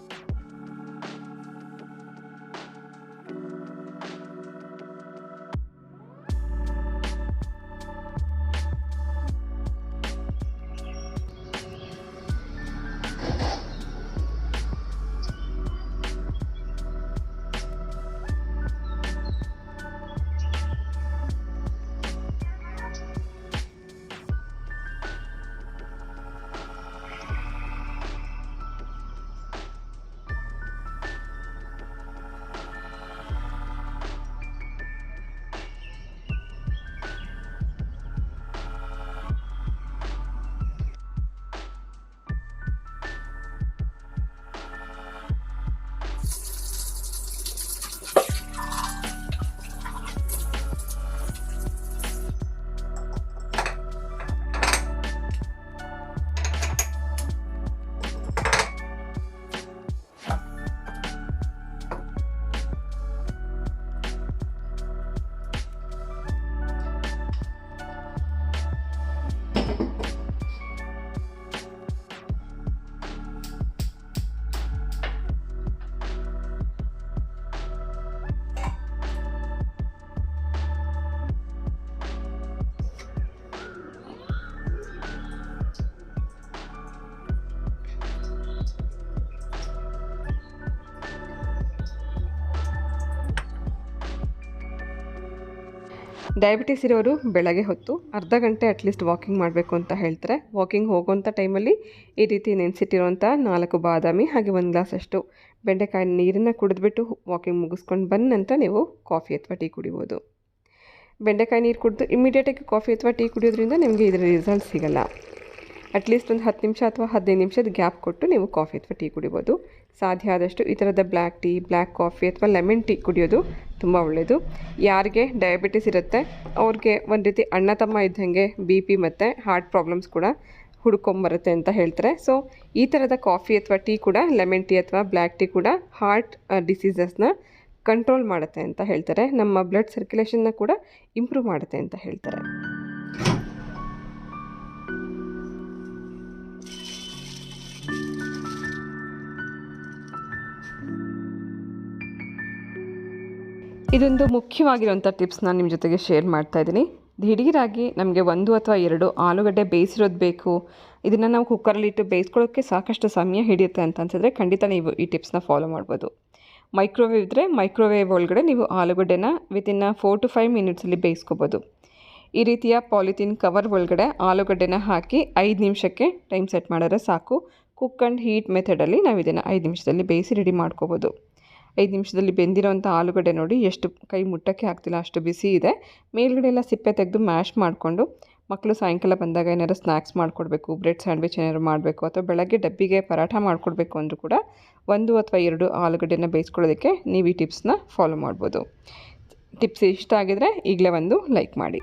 S1: ಡಯಾಬಿಟಿಸ್ ಇರೋರು ಬೆಳಗ್ಗೆ ಹೊತ್ತು ಅರ್ಧ ಗಂಟೆ ಅಟ್ಲೀಸ್ಟ್ ವಾಕಿಂಗ್ ಮಾಡಬೇಕು ಅಂತ ಹೇಳ್ತಾರೆ. ವಾಕಿಂಗ್ ಹೋಗೋವಂಥ ಟೈಮಲ್ಲಿ ಈ ರೀತಿ ನೆನೆಸಿಟ್ಟಿರೋಂಥ 4 ಬಾದಾಮಿ ಹಾಗೆ 1 ಗ್ಲಾಸಷ್ಟು ಬೆಂಡೆಕಾಯಿ ನೀರನ್ನು ಕುಡಿದ್ಬಿಟ್ಟು ವಾಕಿಂಗ್ ಮುಗಿಸ್ಕೊಂಡು ಬಂದ ನಂತರ ನೀವು ಕಾಫಿ ಅಥವಾ ಟೀ ಕುಡಿಬೋದು. ಬೆಂಡೆಕಾಯಿ ನೀರು ಕುಡಿದು ಇಮ್ಮಿಡಿಯೇಟಾಗಿ ಕಾಫಿ ಅಥವಾ ಟೀ ಕುಡಿಯೋದ್ರಿಂದ ನಿಮಗೆ ಇದರ ರಿಸಲ್ಟ್ ಸಿಗಲ್ಲ. ಅಟ್ಲೀಸ್ಟ್ ಒಂದು 10 ನಿಮಿಷ ಅಥವಾ 15 ನಿಮಿಷದ ಗ್ಯಾಪ್ ಕೊಟ್ಟು ನೀವು ಕಾಫಿ ಅಥವಾ ಟೀ ಕುಡಿಬೋದು. ಸಾಧ್ಯ ಆದಷ್ಟು ಈ ಥರದ ಬ್ಲ್ಯಾಕ್ ಟೀ, ಬ್ಲ್ಯಾಕ್ ಕಾಫಿ ಅಥವಾ ಲೆಮನ್ ಟೀ ಕುಡಿಯೋದು ತುಂಬ ಒಳ್ಳೆಯದು. ಯಾರಿಗೆ ಡಯಾಬಿಟಿಸ್ ಇರುತ್ತೆ ಅವ್ರಿಗೆ ಒಂದು ರೀತಿ ಅಣ್ಣ ತಮ್ಮ ಇದ್ದಂಗೆ BP ಮತ್ತು ಹಾರ್ಟ್ ಪ್ರಾಬ್ಲಮ್ಸ್ ಕೂಡ ಹುಡ್ಕೊಂಬರುತ್ತೆ ಅಂತ ಹೇಳ್ತಾರೆ. ಸೊ ಈ ಥರದ ಕಾಫಿ ಅಥವಾ ಟೀ ಕೂಡ, ಲೆಮನ್ ಟೀ ಅಥವಾ ಬ್ಲ್ಯಾಕ್ ಟೀ ಕೂಡ ಹಾರ್ಟ್ ಡಿಸೀಸಸ್ನ ಕಂಟ್ರೋಲ್ ಮಾಡುತ್ತೆ ಅಂತ ಹೇಳ್ತಾರೆ. ನಮ್ಮ ಬ್ಲಡ್ ಸರ್ಕ್ಯುಲೇಷನ್ನ ಕೂಡ ಇಂಪ್ರೂವ್ ಮಾಡುತ್ತೆ ಅಂತ ಹೇಳ್ತಾರೆ. ಇದೊಂದು ಮುಖ್ಯವಾಗಿರುವಂಥ ಟಿಪ್ಸ್ ನಾನು ನಿಮ್ಮ ಜೊತೆಗೆ ಶೇರ್ ಮಾಡ್ತಾಯಿದ್ದೀನಿ. ದಿಢೀರಾಗಿ ನಮಗೆ 1 ಅಥವಾ 2 ಆಲೂಗಡ್ಡೆ ಬೇಯಿಸಿರೋದು ಬೇಕು, ಇದನ್ನು ನಾವು ಕುಕ್ಕರಲ್ಲಿಟ್ಟು ಬೇಯಿಸ್ಕೊಳ್ಳೋಕ್ಕೆ ಸಾಕಷ್ಟು ಸಮಯ ಹಿಡಿಯುತ್ತೆ ಅಂತ ಅನ್ಸಿದ್ರೆ ಖಂಡಿತ ನೀವು ಈ ಟಿಪ್ಸ್ನ ಫಾಲೋ ಮಾಡ್ಬೋದು. ಮೈಕ್ರೋವೇವ್ ಇದ್ದರೆ ಮೈಕ್ರೋವೇವ್ ಒಳಗಡೆ ನೀವು ಆಲೂಗಡ್ಡೆನ ವಿತಿನ್ 4 to 5 ಮಿನಿಟ್ಸಲ್ಲಿ ಬೇಯಿಸ್ಕೋಬೋದು. ಈ ರೀತಿಯ ಪಾಲಿಥೀನ್ ಕವರ್ ಒಳಗಡೆ ಆಲೂಗಡ್ಡೆನ ಹಾಕಿ 5 ನಿಮಿಷಕ್ಕೆ ಟೈಮ್ ಸೆಟ್ ಮಾಡಿದ್ರೆ ಸಾಕು. ಕುಕ್ ಆ್ಯಂಡ್ ಹೀಟ್ ಮೆಥಡಲ್ಲಿ ನಾವು ಇದನ್ನು 5 ನಿಮಿಷದಲ್ಲಿ ಬೇಯಿಸಿ ರೆಡಿ ಮಾಡ್ಕೋಬೋದು. 5 ನಿಮಿಷದಲ್ಲಿ ಬೆಂದಿರೋಂಥ ಆಲೂಗಡ್ಡೆ ನೋಡಿ ಎಷ್ಟು ಕೈ ಮುಟ್ಟಕ್ಕೆ ಆಗ್ತಿಲ್ಲ, ಅಷ್ಟು ಬಿಸಿ ಇದೆ. ಮೇಲ್ಗಡೆ ಎಲ್ಲ ಸಿಪ್ಪೆ ತೆಗೆದು ಮ್ಯಾಶ್ ಮಾಡಿಕೊಂಡು ಮಕ್ಕಳು ಸಾಯಂಕಾಲ ಬಂದಾಗ ಏನಾರು ಸ್ನ್ಯಾಕ್ಸ್ ಮಾಡಿಕೊಡ್ಬೇಕು, ಬ್ರೆಡ್ ಸ್ಯಾಂಡ್ವಿಚ್ ಏನಾದ್ರು ಮಾಡಬೇಕು ಅಥವಾ ಬೆಳಗ್ಗೆ ಡಬ್ಬಿಗೆ ಪರಾಠ ಮಾಡಿಕೊಡ್ಬೇಕು ಅಂದರೂ ಕೂಡ 1 ಅಥವಾ 2 ಆಲೂಗಡ್ಡೆನ ಬೇಯಿಸ್ಕೊಳ್ಳೋದಕ್ಕೆ ನೀವು ಈ ಟಿಪ್ಸ್ನ ಫಾಲೋ ಮಾಡ್ಬೋದು. ಟಿಪ್ಸ್ ಇಷ್ಟ ಆಗಿದರೆ ಈಗಲೇ ಒಂದು ಲೈಕ್ ಮಾಡಿ.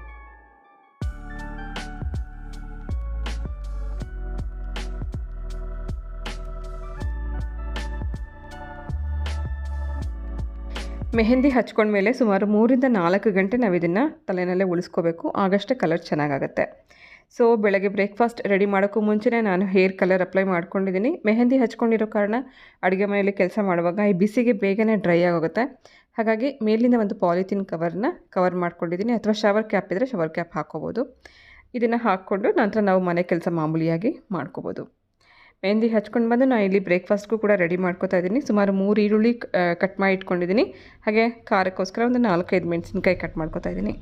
S1: ಮೆಹಂದಿ ಹಚ್ಕೊಂಡ್ಮೇಲೆ ಸುಮಾರು 3 ರಿಂದ 4 ಗಂಟೆ ನಾವು ಇದನ್ನು ತಲೆನಲ್ಲೇ ಉಳಿಸ್ಕೋಬೇಕು, ಆಗಷ್ಟೇ ಕಲರ್ ಚೆನ್ನಾಗಾಗುತ್ತೆ. ಸೊ ಬೆಳಗ್ಗೆ ಬ್ರೇಕ್ಫಾಸ್ಟ್ ರೆಡಿ ಮಾಡೋಕ್ಕೂ ಮುಂಚೆನೇ ನಾನು ಹೇರ್ ಕಲರ್ ಅಪ್ಲೈ ಮಾಡ್ಕೊಂಡಿದ್ದೀನಿ. ಮೆಹಂದಿ ಹಚ್ಕೊಂಡಿರೋ ಕಾರಣ ಅಡುಗೆ ಮನೆಯಲ್ಲಿ ಕೆಲಸ ಮಾಡುವಾಗ ಈ ಬಿಸಿಗೆ ಬೇಗನೆ ಡ್ರೈ ಆಗೋಗುತ್ತೆ. ಹಾಗಾಗಿ ಮೇಲಿಂದ ಒಂದು ಪಾಲಿಥೀನ್ ಕವರ್ ಮಾಡ್ಕೊಂಡಿದ್ದೀನಿ, ಅಥವಾ ಶವರ್ ಕ್ಯಾಪ್ ಇದ್ದರೆ ಶವರ್ ಕ್ಯಾಪ್ ಹಾಕ್ಕೋಬೋದು. ಇದನ್ನು ಹಾಕ್ಕೊಂಡು ನಂತರ ನಾವು ಮನೆ ಕೆಲಸ ಮಾಮೂಲಿಯಾಗಿ ಮಾಡ್ಕೋಬೋದು. ಮೆಹಂದಿ ಹಚ್ಕೊಂಡು ಬಂದು ನಾನು ಇಲ್ಲಿ ಬ್ರೇಕ್ಫಾಸ್ಟ್ಗೂ ಕೂಡ ರೆಡಿ ಮಾಡ್ಕೋತಾ ಇದ್ದೀನಿ. ಸುಮಾರು 3 ಈರುಳ್ಳಿ ಕಟ್ ಮಾಡಿ ಇಟ್ಕೊಂಡಿದ್ದೀನಿ. ಹಾಗೆ ಖಾರಕ್ಕೋಸ್ಕರ ಒಂದು 4-5 ಮೆಣಸಿನ್ಕಾಯಿ ಕಟ್ ಮಾಡ್ಕೋತಾ ಇದ್ದೀನಿ.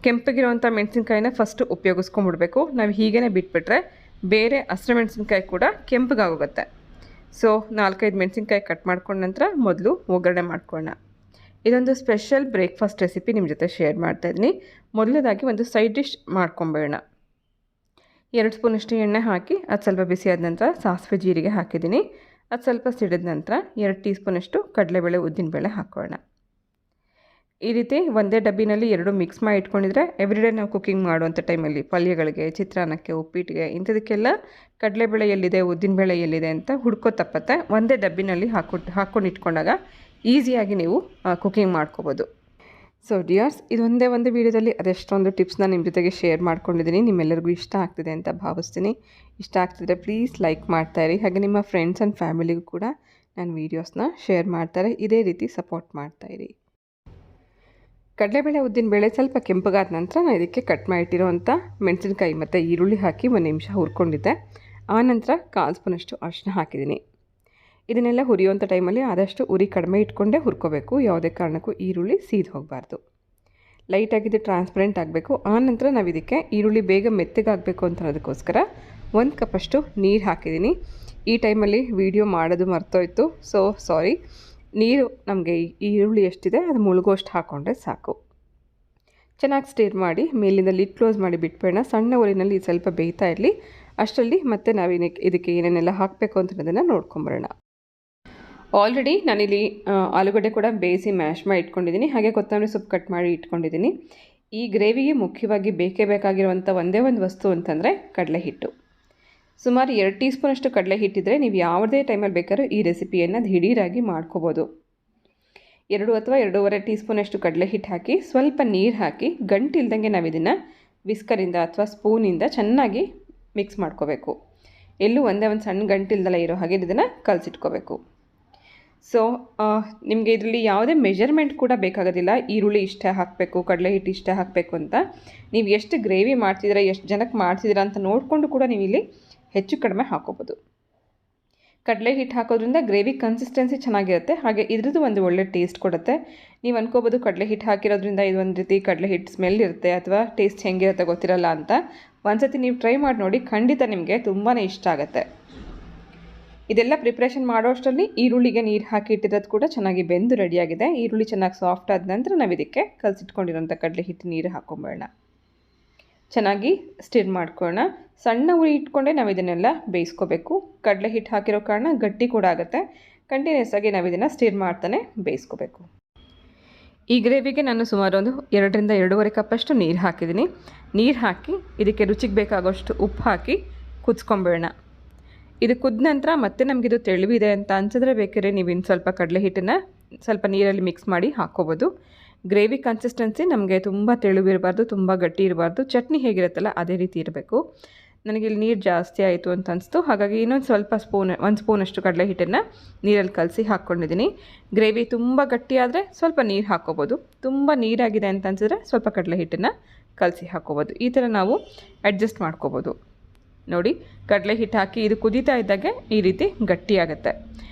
S1: ಕೆಂಪಗಿರೋವಂಥ ಮೆಣಸಿನ್ಕಾಯಿನ ಫಸ್ಟು ಉಪಯೋಗಿಸ್ಕೊಂಡ್ಬಿಡ್ಬೇಕು. ನಾವು ಹೀಗೇ ಬಿಟ್ಬಿಟ್ರೆ ಬೇರೆ ಹಸಿರು ಮೆಣಸಿನ್ಕಾಯಿ ಕೂಡ ಕೆಂಪಗಾಗೋಗುತ್ತೆ. ಸೊ 4-5 ಮೆಣಸಿನ್ಕಾಯಿ ಕಟ್ ಮಾಡ್ಕೊಂಡ ನಂತರ ಮೊದಲು ಒಗ್ಗರಣೆ ಮಾಡ್ಕೊಳ್ಳೋಣ. ಇದೊಂದು ಸ್ಪೆಷಲ್ ಬ್ರೇಕ್ಫಾಸ್ಟ್ ರೆಸಿಪಿ ನಿಮ್ಮ ಜೊತೆ ಶೇರ್ ಮಾಡ್ತಾಯಿದ್ದೀನಿ. ಮೊದಲನೇದಾಗಿ ಒಂದು ಸೈಡ್ ಡಿಶ್ ಮಾಡ್ಕೊಂಬೇಡ. 2 ಸ್ಪೂನಷ್ಟು ಎಣ್ಣೆ ಹಾಕಿ ಅದು ಸ್ವಲ್ಪ ಬಿಸಿ ಆದ ನಂತರ ಸಾಸಿವೆ ಜೀರಿಗೆ ಹಾಕಿದ್ದೀನಿ. ಅದು ಸ್ವಲ್ಪ ಸಿಡಿದ ನಂತರ 2 ಟೀ ಸ್ಪೂನಷ್ಟು ಕಡಲೆಬೇಳೆ ಉದ್ದಿನಬೇಳೆ ಹಾಕೋಣ. ಈ ರೀತಿ ಒಂದೇ ಡಬ್ಬಿನಲ್ಲಿ 2 ಮಿಕ್ಸ್ ಮಾಡಿ ಇಟ್ಕೊಂಡಿದ್ರೆ ಎವ್ರಿಡೇ ನಾವು ಕುಕ್ಕಿಂಗ್ ಮಾಡುವಂಥ ಟೈಮಲ್ಲಿ ಪಲ್ಯಗಳಿಗೆ, ಚಿತ್ರಾನ್ನಕ್ಕೆ, ಉಪ್ಪಿಟ್ಟಿಗೆ ಇಂಥದಕ್ಕೆಲ್ಲ ಕಡಲೆಬೇಳೆ ಎಲ್ಲಿದೆ, ಉದ್ದಿನಬೇಳೆ ಎಲ್ಲಿದೆ ಅಂತ ಹುಡ್ಕೋ ತಪ್ಪತ್ತೆ. ಒಂದೇ ಡಬ್ಬಿನಲ್ಲಿ ಹಾಕ್ಕೊಂಡು ಇಟ್ಕೊಂಡಾಗ ಈಸಿಯಾಗಿ ನೀವು ಕುಕ್ಕಿಂಗ್ ಮಾಡ್ಕೋಬೋದು. ಸೊ ಡಿಯರ್ಸ್, ಇದೊಂದೇ ಒಂದು ವೀಡಿಯೋದಲ್ಲಿ ಅದೆಷ್ಟೊಂದು ಟಿಪ್ಸ್ನ ನಿಮ್ಮ ಜೊತೆಗೆ ಶೇರ್ ಮಾಡ್ಕೊಂಡಿದ್ದೀನಿ. ನಿಮ್ಮೆಲ್ಲರಿಗೂ ಇಷ್ಟ ಆಗ್ತಿದೆ ಅಂತ ಭಾವಿಸ್ತೀನಿ. ಇಷ್ಟ ಆಗ್ತಿದ್ರೆ ಪ್ಲೀಸ್ ಲೈಕ್ ಮಾಡ್ತಾಯಿರಿ. ಹಾಗೆ ನಿಮ್ಮ ಫ್ರೆಂಡ್ಸ್ ಆ್ಯಂಡ್ ಫ್ಯಾಮಿಲಿಗೂ ಕೂಡ ನಾನು ವೀಡಿಯೋಸ್ನ ಶೇರ್ ಮಾಡ್ತಾರೆ. ಇದೇ ರೀತಿ ಸಪೋರ್ಟ್ ಮಾಡ್ತಾಯಿರಿ. ಕಡಲೆಬೇಳೆ ಉದ್ದಿನಬೇಳೆ ಸ್ವಲ್ಪ ಕೆಂಪಗಾದ ನಂತರ ನಾನು ಇದಕ್ಕೆ ಕಟ್ ಮಾಡಿಟ್ಟಿರೋವಂಥ ಮೆಣಸಿನ್ಕಾಯಿ ಮತ್ತು ಈರುಳ್ಳಿ ಹಾಕಿ 1 ನಿಮಿಷ ಹುರ್ಕೊಂಡಿದ್ದೆ. ಆನಂತರ 1/4 ಸ್ಪೂನಷ್ಟು ಅರಿಶಿನ ಹಾಕಿದ್ದೀನಿ. ಇದನ್ನೆಲ್ಲ ಹುರಿಯುವಂಥ ಟೈಮಲ್ಲಿ ಆದಷ್ಟು ಉರಿ ಕಡಿಮೆ ಇಟ್ಕೊಂಡೇ ಹುರ್ಕೋಬೇಕು. ಯಾವುದೇ ಕಾರಣಕ್ಕೂ ಈರುಳ್ಳಿ ಸೀದು ಹೋಗಬಾರ್ದು. ಲೈಟಾಗಿದ್ದು ಟ್ರಾನ್ಸ್ಪರೆಂಟ್ ಆಗಬೇಕು. ಆನಂತರ ನಾವು ಇದಕ್ಕೆ ಈರುಳ್ಳಿ ಬೇಗ ಮೆತ್ತಗಾಗಬೇಕು ಅಂತ ಅನ್ನೋದಕ್ಕೋಸ್ಕರ 1 ಕಪ್ಪಷ್ಟು ನೀರು ಹಾಕಿದ್ದೀನಿ. ಈ ಟೈಮಲ್ಲಿ ವಿಡಿಯೋ ಮಾಡೋದು ಮರ್ತೋಯ್ತು, ಸೊ ಸಾರಿ. ನೀರು ನಮಗೆ ಈರುಳ್ಳಿ ಎಷ್ಟಿದೆ ಅದು ಮುಳುಗೋಷ್ಟು ಹಾಕ್ಕೊಂಡ್ರೆ ಸಾಕು. ಚೆನ್ನಾಗಿ ಸ್ಟೇರ್ ಮಾಡಿ ಮೇಲಿಂದ ಲಿಡ್ ಕ್ಲೋಸ್ ಮಾಡಿ ಬಿಟ್ಬೇಡ. ಸಣ್ಣ ಉರಿನಲ್ಲಿ ಸ್ವಲ್ಪ ಬೇಯ್ತಾ ಇರಲಿ. ಅಷ್ಟರಲ್ಲಿ ಮತ್ತೆ ನಾವು ಇದಕ್ಕೆ ಏನೇನೆಲ್ಲ ಹಾಕಬೇಕು ಅಂತ ಅನ್ನೋದನ್ನು ನೋಡ್ಕೊಂಬರೋಣ. ಆಲ್ರೆಡಿ ನಾನಿಲ್ಲಿ ಆಲೂಗಡ್ಡೆ ಕೂಡ ಬೇಯಿಸಿ ಮ್ಯಾಶ್ ಮಾಡಿ ಇಟ್ಕೊಂಡಿದ್ದೀನಿ. ಹಾಗೆ ಕೊತ್ತಂಬರಿ ಸೊಪ್ಪು ಕಟ್ ಮಾಡಿ ಇಟ್ಕೊಂಡಿದ್ದೀನಿ. ಈ ಗ್ರೇವಿಗೆ ಮುಖ್ಯವಾಗಿ ಬೇಕಾಗಿರುವಂಥ ಒಂದೇ ಒಂದು ವಸ್ತು ಅಂತಂದರೆ ಕಡಲೆ ಹಿಟ್ಟು. ಸುಮಾರು 2 ಟೀ ಸ್ಪೂನಷ್ಟು ಕಡಲೆ ಹಿಟ್ಟಿದ್ರೆ ನೀವು ಯಾವುದೇ ಟೈಮಲ್ಲಿ ಬೇಕಾದ್ರೂ ಈ ರೆಸಿಪಿಯನ್ನು ದಿಢೀರಾಗಿ ಮಾಡ್ಕೋಬೋದು. 2 ಅಥವಾ 2.5 ಟೀ ಸ್ಪೂನಷ್ಟು ಕಡಲೆ ಹಿಟ್ಟು ಹಾಕಿ ಸ್ವಲ್ಪ ನೀರು ಹಾಕಿ ಗಂಟಿಲ್ದಂಗೆ ನಾವು ಇದನ್ನು ವಿಸ್ಕರಿಂದ ಅಥವಾ ಸ್ಪೂನಿಂದ ಚೆನ್ನಾಗಿ ಮಿಕ್ಸ್ ಮಾಡ್ಕೋಬೇಕು. ಎಲ್ಲೂ ಒಂದೇ ಒಂದು ಸಣ್ಣ ಗಂಟಿಲ್ದಲ್ಲ ಇರೋ ಹಾಗೆ ಇದನ್ನು ಕಲಸಿಟ್ಕೋಬೇಕು. ಸೊ ನಿಮಗೆ ಇದರಲ್ಲಿ ಯಾವುದೇ ಮೆಜರ್ಮೆಂಟ್ ಕೂಡ ಬೇಕಾಗೋದಿಲ್ಲ. ಈರುಳ್ಳಿ ಇಷ್ಟೇ ಹಾಕಬೇಕು, ಕಡಲೆ ಹಿಟ್ಟು ಇಷ್ಟೇ ಹಾಕಬೇಕು ಅಂತ. ನೀವು ಎಷ್ಟು ಗ್ರೇವಿ ಮಾಡ್ತಿದ್ದೀರಾ, ಎಷ್ಟು ಜನಕ್ಕೆ ಮಾಡ್ತಿದ್ದೀರಾ ಅಂತ ನೋಡಿಕೊಂಡು ಕೂಡ ನೀವು ಇಲ್ಲಿ ಹೆಚ್ಚು ಕಡಿಮೆ ಹಾಕೋಬೋದು. ಕಡಲೆ ಹಿಟ್ಟು ಹಾಕೋದ್ರಿಂದ ಗ್ರೇವಿ ಕನ್ಸಿಸ್ಟೆನ್ಸಿ ಚೆನ್ನಾಗಿರುತ್ತೆ, ಹಾಗೆ ಇದ್ರದ್ದು ಒಂದು ಒಳ್ಳೆ ಟೇಸ್ಟ್ ಕೊಡುತ್ತೆ. ನೀವು ಅನ್ಕೋಬೋದು ಕಡಲೆ ಹಿಟ್ಟು ಹಾಕಿರೋದ್ರಿಂದ ಇದು ಒಂದು ರೀತಿ ಕಡಲೆ ಹಿಟ್ಟು ಸ್ಮೆಲ್ ಇರುತ್ತೆ ಅಥವಾ ಟೇಸ್ಟ್ ಹೆಂಗಿರುತ್ತೆ ಗೊತ್ತಿರಲ್ಲ ಅಂತ. ಒಂದ್ಸತಿ ನೀವು ಟ್ರೈ ಮಾಡಿ ನೋಡಿ, ಖಂಡಿತ ನಿಮಗೆ ತುಂಬಾ ಇಷ್ಟ ಆಗುತ್ತೆ. ಇದೆಲ್ಲ ಪ್ರಿಪ್ರೇಷನ್ ಮಾಡೋ ಅಷ್ಟರಲ್ಲಿ ಈರುಳ್ಳಿಗೆ ನೀರು ಹಾಕಿ ಇಟ್ಟಿರೋದು ಕೂಡ ಚೆನ್ನಾಗಿ ಬೆಂದು ರೆಡಿಯಾಗಿದೆ. ಈರುಳ್ಳಿ ಚೆನ್ನಾಗಿ ಸಾಫ್ಟ್ ಆದ ನಂತರ ನಾವು ಇದಕ್ಕೆ ಕಲಸಿಟ್ಕೊಂಡಿರೋಂಥ ಕಡಲೆ ಹಿಟ್ಟು ನೀರು ಹಾಕೊಂಬೇಡ, ಚೆನ್ನಾಗಿ ಸ್ಟಿರ್ ಮಾಡ್ಕೊಳ್ಳೋಣ. ಸಣ್ಣ ಉರಿ ಇಟ್ಕೊಂಡೆ ನಾವು ಇದನ್ನೆಲ್ಲ ಬೇಯಿಸ್ಕೋಬೇಕು. ಕಡಲೆ ಹಿಟ್ಟು ಹಾಕಿರೋ ಕಾರಣ ಗಟ್ಟಿ ಕೂಡ ಆಗುತ್ತೆ. ಕಂಟಿನ್ಯೂಸ್ ಆಗಿ ನಾವು ಇದನ್ನು ಸ್ಟಿರ್ ಮಾಡ್ತಾನೆ ಬೇಯಿಸ್ಕೋಬೇಕು. ಈ ಗ್ರೇವಿಗೆ ನಾನು ಸುಮಾರು ಒಂದು 2ರಿಂದ 2.5 ಕಪ್ಪಷ್ಟು ನೀರು ಹಾಕಿದ್ದೀನಿ. ನೀರು ಹಾಕಿ ಇದಕ್ಕೆ ರುಚಿಗೆ ಬೇಕಾಗೋಷ್ಟು ಉಪ್ಪು ಹಾಕಿ ಕುದಿಸ್ಕೊಂಬೇಡ. ಇದು ಕುದ್ದ ನಂತರ ಮತ್ತೆ ನಮಗಿದು ತೆಳುವಿದೆ ಅಂತ ಅನ್ಸಿದ್ರೆ ಬೇಕಾದ್ರೆ ನೀವು ಇನ್ನು ಸ್ವಲ್ಪ ಕಡಲೆ ಹಿಟ್ಟನ್ನು ಸ್ವಲ್ಪ ನೀರಲ್ಲಿ ಮಿಕ್ಸ್ ಮಾಡಿ ಹಾಕ್ಕೋಬೋದು. ಗ್ರೇವಿ ಕನ್ಸಿಸ್ಟೆನ್ಸಿ ನಮಗೆ ತುಂಬ ತೆಳುವಿರಬಾರ್ದು, ತುಂಬ ಗಟ್ಟಿ ಇರಬಾರ್ದು. ಚಟ್ನಿ ಹೇಗಿರುತ್ತಲ್ಲ ಅದೇ ರೀತಿ ಇರಬೇಕು. ನನಗೆ ಇಲ್ಲಿ ನೀರು ಜಾಸ್ತಿ ಆಯಿತು ಅಂತ ಅನಿಸ್ತು, ಹಾಗಾಗಿ ಇನ್ನೊಂದು ಸ್ವಲ್ಪ ಒಂದು ಸ್ಪೂನಷ್ಟು ಕಡಲೆ ಹಿಟ್ಟನ್ನು ನೀರಲ್ಲಿ ಕಲಸಿ ಹಾಕ್ಕೊಂಡಿದ್ದೀನಿ. ಗ್ರೇವಿ ತುಂಬ ಗಟ್ಟಿ ಆದರೆ ಸ್ವಲ್ಪ ನೀರು ಹಾಕ್ಕೋಬೋದು. ತುಂಬ ನೀರಾಗಿದೆ ಅಂತ ಅನಿಸಿದ್ರೆ ಸ್ವಲ್ಪ ಕಡಲೆ ಹಿಟ್ಟನ್ನು ಕಲಸಿ ಹಾಕ್ಕೋಬೋದು. ಈ ಥರ ನಾವು ಅಡ್ಜಸ್ಟ್ ಮಾಡ್ಕೋಬೋದು. ನೋಡಿ, ಕಡಲೆ ಹಿಟ್ಟು ಹಾಕಿ ಇದು ಕುದೀತಾ ಇದ್ದಾಗೆ ಈ ರೀತಿ ಗಟ್ಟಿಯಾಗುತ್ತೆ.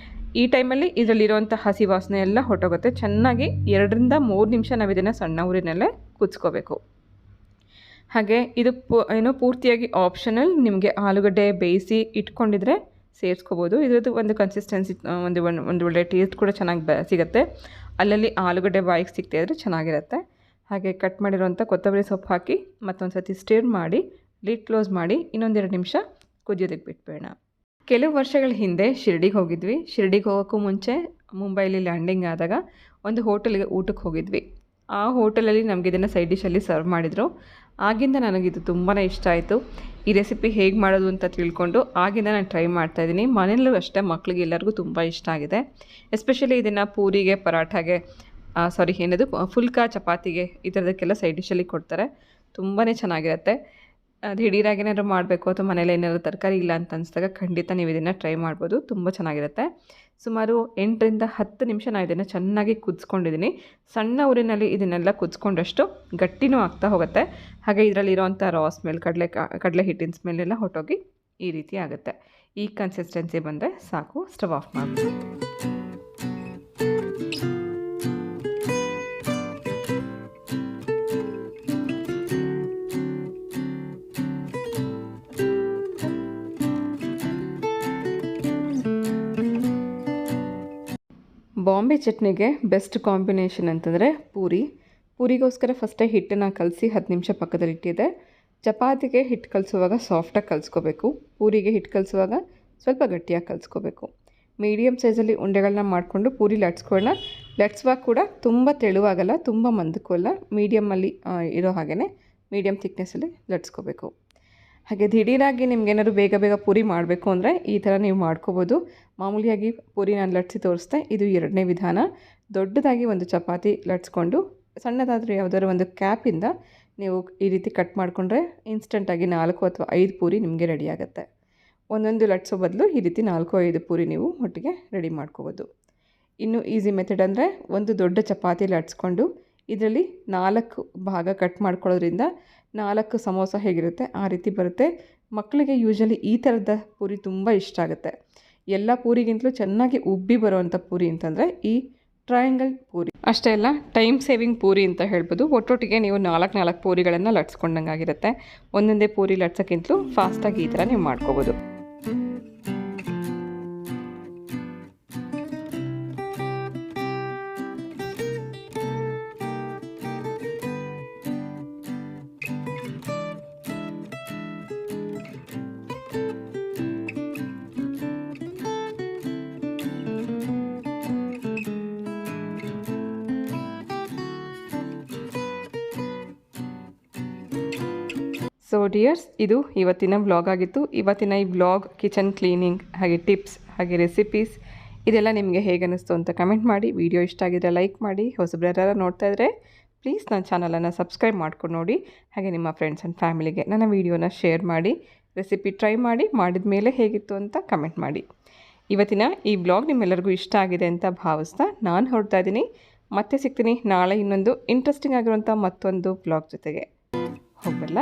S1: ಈ ಟೈಮಲ್ಲಿ ಇದರಲ್ಲಿರುವಂಥ ಹಸಿ ವಾಸನೆ ಎಲ್ಲ ಹೊಟ್ಟೋಗುತ್ತೆ. ಚೆನ್ನಾಗಿ 2ರಿಂದ 3 ನಿಮಿಷ ನಾವು ಇದನ್ನು ಸಣ್ಣ ಊರಿನಲ್ಲೇ ಕುದಿಸ್ಕೋಬೇಕು. ಹಾಗೆ ಇದು ಪೂರ್ತಿಯಾಗಿ ಆಪ್ಷನಲ್. ನಿಮಗೆ ಆಲೂಗಡ್ಡೆ ಬೇಯಿಸಿ ಇಟ್ಕೊಂಡಿದ್ರೆ ಸೇರಿಸ್ಕೋಬೋದು. ಇದರದ್ದು ಒಂದು ಕನ್ಸಿಸ್ಟೆನ್ಸಿ ಒಂದು ಒಳ್ಳೆ ಟೇಸ್ಟ್ ಕೂಡ ಚೆನ್ನಾಗಿ ಸಿಗುತ್ತೆ. ಅಲ್ಲಲ್ಲಿ ಆಲೂಗಡ್ಡೆ ಬಾಯಿಗೆ ಸಿಗ್ತಾ ಇದ್ರೆ ಚೆನ್ನಾಗಿರುತ್ತೆ. ಹಾಗೆ ಕಟ್ ಮಾಡಿರೋಂಥ ಕೊತ್ತಂಬರಿ ಸೊಪ್ಪು ಹಾಕಿ ಮತ್ತೊಂದು ಸರ್ತಿ ಸ್ಟಿರ್ ಮಾಡಿ ಲಿಡ್ ಕ್ಲೋಸ್ ಮಾಡಿ ಇನ್ನೊಂದು 2 ನಿಮಿಷ ಕುದಿಯೋದಕ್ಕೆ ಬಿಟ್ಬೇಡ. ಕೆಲವು ವರ್ಷಗಳ ಹಿಂದೆ ಶಿರ್ಡಿಗೆ ಹೋಗಿದ್ವಿ. ಶಿರ್ಡಿಗೆ ಹೋಗೋಕ್ಕೂ ಮುಂಚೆ ಮುಂಬೈಲಿ ಲ್ಯಾಂಡಿಂಗ್ ಆದಾಗ ಒಂದು ಹೋಟೆಲ್ಗೆ ಊಟಕ್ಕೆ ಹೋಗಿದ್ವಿ. ಆ ಹೋಟೆಲಲ್ಲಿ ನಮಗೆ ಇದನ್ನು ಸೈಡ್ ಡಿಶಲ್ಲಿ ಸರ್ವ್ ಮಾಡಿದರು. ಆಗಿಂದ ನನಗಿದು ತುಂಬಾ ಇಷ್ಟ ಆಯಿತು. ಈ ರೆಸಿಪಿ ಹೇಗೆ ಮಾಡೋದು ಅಂತ ತಿಳ್ಕೊಂಡು ಆಗಿಂದ ನಾನು ಟ್ರೈ ಮಾಡ್ತಾಯಿದ್ದೀನಿ. ಮನೆಯಲ್ಲೂ ಅಷ್ಟೇ, ಮಕ್ಕಳಿಗೆ ಎಲ್ಲರಿಗೂ ತುಂಬ ಇಷ್ಟ ಆಗಿದೆ. ಎಸ್ಪೆಷಲಿ ಇದನ್ನು ಪೂರಿಗೆ, ಪರಾಠಾಗೆ, ಫುಲ್ಕಾ, ಚಪಾತಿಗೆ ಈ ಥರದಕ್ಕೆಲ್ಲ ಸೈಡ್ ಡಿಶಲ್ಲಿ ಕೊಡ್ತಾರೆ. ತುಂಬಾ ಚೆನ್ನಾಗಿರುತ್ತೆ. ದಿಢೀರಾಗಿ ಏನಾದ್ರು ಮಾಡಬೇಕು ಅಥವಾ ಮನೇಲಿ ಏನಾದ್ರು ತರಕಾರಿ ಇಲ್ಲ ಅಂತ ಅನಿಸಿದಾಗ ಖಂಡಿತ ನೀವು ಇದನ್ನು ಟ್ರೈ ಮಾಡ್ಬೋದು. ತುಂಬ ಚೆನ್ನಾಗಿರುತ್ತೆ. ಸುಮಾರು 8ರಿಂದ 10 ನಿಮಿಷ ನಾನು ಇದನ್ನು ಚೆನ್ನಾಗಿ ಕುದಿಸ್ಕೊಂಡಿದ್ದೀನಿ. ಸಣ್ಣ ಊರಿನಲ್ಲಿ ಇದನ್ನೆಲ್ಲ ಕುದಿಸ್ಕೊಂಡಷ್ಟು ಗಟ್ಟಿನೂ ಆಗ್ತಾ ಹೋಗುತ್ತೆ. ಹಾಗೆ ಇದರಲ್ಲಿರೋವಂಥ ರಾ ಸ್ಮೆಲ್, ಕಡಲೆ ಹಿಟ್ಟಿನ ಸ್ಮೆಲ್ ಎಲ್ಲ ಹೊಟ್ಟೋಗಿ ಈ ರೀತಿ ಆಗುತ್ತೆ. ಈ ಕನ್ಸಿಸ್ಟೆನ್ಸಿ ಬಂದರೆ ಸಾಕು. ಸ್ಟವ್ ಆಫ್ ಮಾಡ್ಬೋದು. ಬಾಂಬೆ ಚಟ್ನಿಗೆ ಬೆಸ್ಟ್ ಕಾಂಬಿನೇಷನ್ ಅಂತಂದರೆ ಪೂರಿಗೋಸ್ಕರ ಫಸ್ಟೇ ಹಿಟ್ಟನ್ನು ಕಲಸಿ 10 ನಿಮಿಷ ಪಕ್ಕದಲ್ಲಿ ಇಟ್ಟಿದೆ. ಚಪಾತಿಗೆ ಹಿಟ್ಟು ಕಲಿಸುವಾಗ ಸಾಫ್ಟಾಗಿ ಕಲಿಸ್ಕೋಬೇಕು. ಪೂರಿಗೆ ಹಿಟ್ಟು ಕಲಿಸುವಾಗ ಸ್ವಲ್ಪ ಗಟ್ಟಿಯಾಗಿ ಕಲಿಸ್ಕೋಬೇಕು. ಮೀಡಿಯಮ್ ಸೈಜಲ್ಲಿ ಉಂಡೆಗಳನ್ನ ಮಾಡಿಕೊಂಡು ಪೂರಿ ಲಟ್ಸುವಾಗ ಕೂಡ ತುಂಬ ತೆಳುವಾಗಲ್ಲ, ತುಂಬ ಮಂದಕ್ಕೂ ಅಲ್ಲ, ಮೀಡಿಯಮ್ಮಲ್ಲಿ ಇರೋ ಹಾಗೆಯೇ ಮೀಡಿಯಮ್ ಥಿಕ್ನೆಸ್ಸಲ್ಲಿ ಲಟ್ಸ್ಕೋಬೇಕು. ಹಾಗೆ ದಿಢೀರಾಗಿ ನಿಮ್ಗೇನಾದ್ರು ಬೇಗ ಪೂರಿ ಮಾಡಬೇಕು ಅಂದರೆ ಈ ಥರ ನೀವು ಮಾಡ್ಕೋಬೋದು. ಮಾಮೂಲಿಯಾಗಿ ಪೂರಿ ನಾನು ಲಟ್ಸಿ ತೋರಿಸ್ದೆ. ಇದು 2ನೇ ವಿಧಾನ. ದೊಡ್ಡದಾಗಿ ಒಂದು ಚಪಾತಿ ಲಟ್ಸ್ಕೊಂಡು ಸಣ್ಣದಾದರೂ ಯಾವುದಾದ್ರು ಒಂದು ಕ್ಯಾಪಿಂದ ನೀವು ಈ ರೀತಿ ಕಟ್ ಮಾಡಿಕೊಂಡ್ರೆ ಇನ್ಸ್ಟೆಂಟಾಗಿ 4 ಅಥವಾ 5 ಪೂರಿ ನಿಮಗೆ ರೆಡಿ ಆಗುತ್ತೆ. ಒಂದೊಂದು ಲಟ್ಸೋ ಬದಲು ಈ ರೀತಿ 4-5 ಪೂರಿ ನೀವು ಒಟ್ಟಿಗೆ ರೆಡಿ ಮಾಡ್ಕೋಬೋದು. ಇನ್ನು ಈಸಿ ಮೆಥಡ್ ಅಂದರೆ ಒಂದು ದೊಡ್ಡ ಚಪಾತಿ ಲಟ್ಸ್ಕೊಂಡು ಇದರಲ್ಲಿ 4 ಭಾಗ ಕಟ್ ಮಾಡ್ಕೊಳ್ಳೋದ್ರಿಂದ 4 ಸಮೋಸ ಹೇಗಿರುತ್ತೆ ಆ ರೀತಿ ಬರುತ್ತೆ. ಮಕ್ಕಳಿಗೆ ಯೂಶಲಿ ಈ ಥರದ ಪೂರಿ ತುಂಬ ಇಷ್ಟ ಆಗುತ್ತೆ. ಎಲ್ಲ ಪೂರಿಗಿಂತಲೂ ಚೆನ್ನಾಗಿ ಉಬ್ಬಿ ಬರುವಂಥ ಪೂರಿ ಅಂತಂದರೆ ಈ ಟ್ರಯಾಂಗಲ್ ಪೂರಿ. ಅಷ್ಟೇ ಅಲ್ಲ, ಟೈಮ್ ಸೇವಿಂಗ್ ಪೂರಿ ಅಂತ ಹೇಳ್ಬೋದು. ಒಟ್ಟೊಟ್ಟಿಗೆ ನೀವು 4 ಪೂರಿಗಳನ್ನು ಲಟ್ಸ್ಕೊಂಡಂಗಾಗಿರುತ್ತೆ. ಒಂದೊಂದೇ ಪೂರಿ ಲಟ್ಸೋಕ್ಕಿಂತಲೂ ಫಾಸ್ಟಾಗಿ ಈ ಥರ ನೀವು ಮಾಡ್ಕೋಬೋದು. ಸೊ ಡಿಯರ್ಸ್, ಇದು ಇವತ್ತಿನ ವ್ಲಾಗ್ ಆಗಿತ್ತು. ಇವತ್ತಿನ ಈ ವ್ಲಾಗ್ ಕಿಚನ್ ಕ್ಲೀನಿಂಗ್ ಹಾಗೆ ಟಿಪ್ಸ್ ಹಾಗೆ ರೆಸಿಪೀಸ್ ಇದೆಲ್ಲ ನಿಮಗೆ ಹೇಗೆ ಅನ್ನಿಸ್ತು ಅಂತ ಕಮೆಂಟ್ ಮಾಡಿ. ವಿಡಿಯೋ ಇಷ್ಟ ಆಗಿದ್ರೆ ಲೈಕ್ ಮಾಡಿ. ಹೊಸಬ್ರು ನೋಡ್ತಾ ಇದ್ದರೆ ಪ್ಲೀಸ್ ನನ್ನ ಚಾನಲನ್ನು ಸಬ್ಸ್ಕ್ರೈಬ್ ಮಾಡ್ಕೊಂಡು ನೋಡಿ. ಹಾಗೆ ನಿಮ್ಮ ಫ್ರೆಂಡ್ಸ್ ಆ್ಯಂಡ್ ಫ್ಯಾಮಿಲಿಗೆ ನನ್ನ ವೀಡಿಯೋನ ಶೇರ್ ಮಾಡಿ. ರೆಸಿಪಿ ಟ್ರೈ ಮಾಡಿ, ಮಾಡಿದ ಮೇಲೆ ಹೇಗಿತ್ತು ಅಂತ ಕಮೆಂಟ್ ಮಾಡಿ. ಇವತ್ತಿನ ಈ ವ್ಲಾಗ್ ನಿಮ್ಮೆಲ್ಲರಿಗೂ ಇಷ್ಟ ಆಗಿದೆ ಅಂತ ಭಾವಿಸ್ತಾ ನಾನು ಹೊರಡ್ತಾ ಇದ್ದೀನಿ. ಮತ್ತೆ ಸಿಗ್ತೀನಿ ನಾಳೆ ಇನ್ನೊಂದು ಇಂಟ್ರೆಸ್ಟಿಂಗ್ ಆಗಿರುವಂಥ ಮತ್ತೊಂದು ವ್ಲಾಗ್ ಜೊತೆಗೆ. ಹೋಗಬಲ್ಲ.